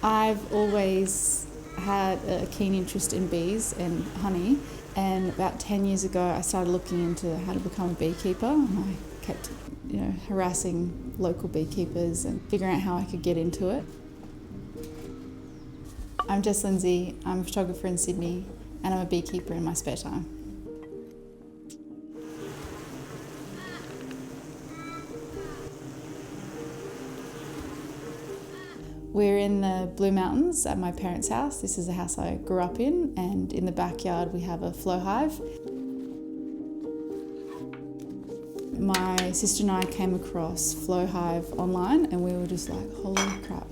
I've always had a keen interest in bees and honey, and about 10 years ago I started looking into how to become a beekeeper, and I kept harassing local beekeepers and figuring out how I could get into it. I'm Jess Lindsay, I'm a photographer in Sydney, and I'm a beekeeper in my spare time. We're in the Blue Mountains at my parents' house. This is the house I grew up in, and in the backyard we have a flow hive. My sister and I came across Flow Hive online and we were just like, holy crap,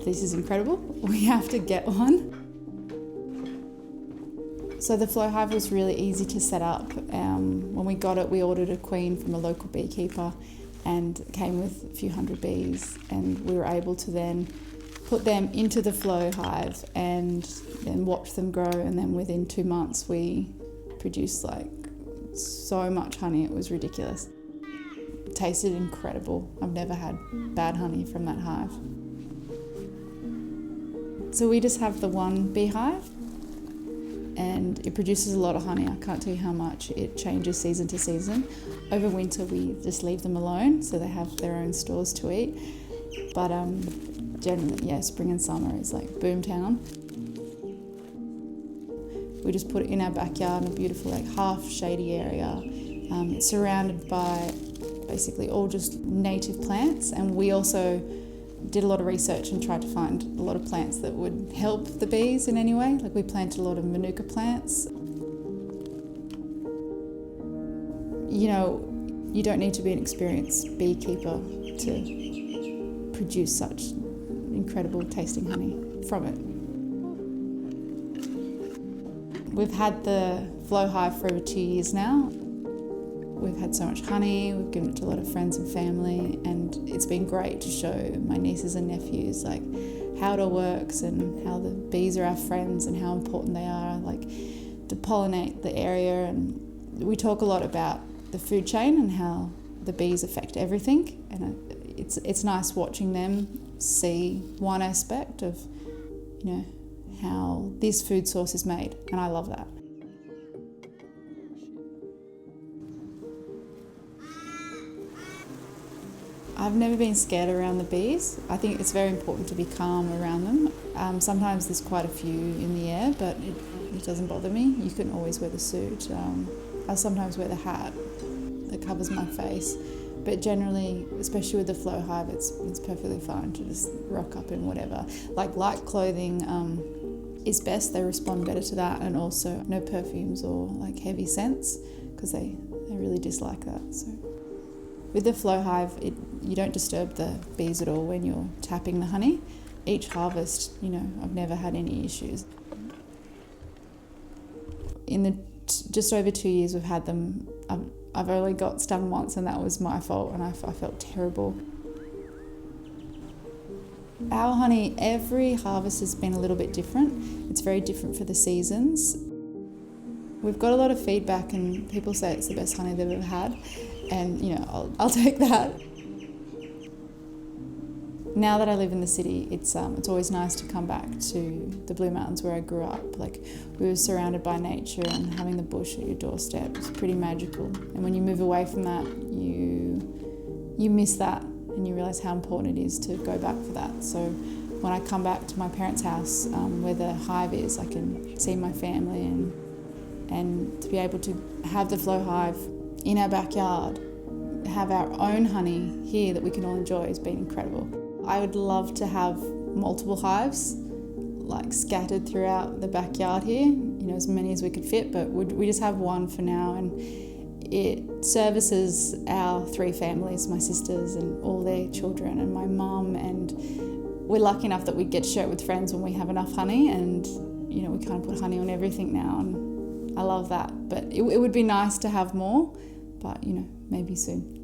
this is incredible, we have to get one. So the Flow Hive was really easy to set up. When we got it, we ordered a queen from a local beekeeper and it came with a few hundred bees, and we were able to then put them into the Flow Hive and then watch them grow, and then within 2 months we produced like so much honey, it was ridiculous. It tasted incredible. I've never had bad honey from that hive. So we just have the one beehive and it produces a lot of honey. I can't tell you how much. It changes season to season. Over winter we just leave them alone so they have their own stores to eat. But generally, yeah, spring and summer is like boomtown. We just put it in our backyard in a beautiful half shady area. It's surrounded by basically all just native plants, and we also did a lot of research and tried to find a lot of plants that would help the bees in any way. Like we planted a lot of manuka plants. You don't need to be an experienced beekeeper to produce such incredible tasting honey from it. We've had the Flow Hive for over 2 years now. We've had so much honey, we've given it to a lot of friends and family, and it's been great to show my nieces and nephews how it all works and how the bees are our friends and how important they are to pollinate the area. And we talk a lot about the food chain and how the bees affect everything, and it's nice watching them see one aspect of how this food source is made, and I love that. I've never been scared around the bees. I think it's very important to be calm around them. Sometimes there's quite a few in the air, but it doesn't bother me. You can always wear the suit. I sometimes wear the hat that covers my face, but generally, especially with the Flow Hive, it's perfectly fine to just rock up in whatever. Light clothing is best. They respond better to that, and also no perfumes or heavy scents, because they really dislike that. So with the Flow Hive, you don't disturb the bees at all when you're tapping the honey. Each harvest, I've never had any issues. In the just over 2 years we've had them, I've only got stung once, and that was my fault, and I felt terrible. Our honey, every harvest has been a little bit different. It's very different for the seasons. We've got a lot of feedback and people say it's the best honey they've ever had, and I'll take that. Now that I live in the city, it's always nice to come back to the Blue Mountains where I grew up. We were surrounded by nature, and having the bush at your doorstep is pretty magical. And when you move away from that, you miss that, and you realise how important it is to go back for that. So when I come back to my parents' house, where the hive is, I can see my family, and to be able to have the Flow Hive in our backyard, have our own honey here that we can all enjoy, has been incredible. I would love to have multiple hives scattered throughout the backyard here, as many as we could fit, but we just have one for now, and it services our 3 families, my sisters and all their children and my mum, and we're lucky enough that we get to share it with friends when we have enough honey, and we kind of put honey on everything now, and I love that. But it would be nice to have more, but maybe soon.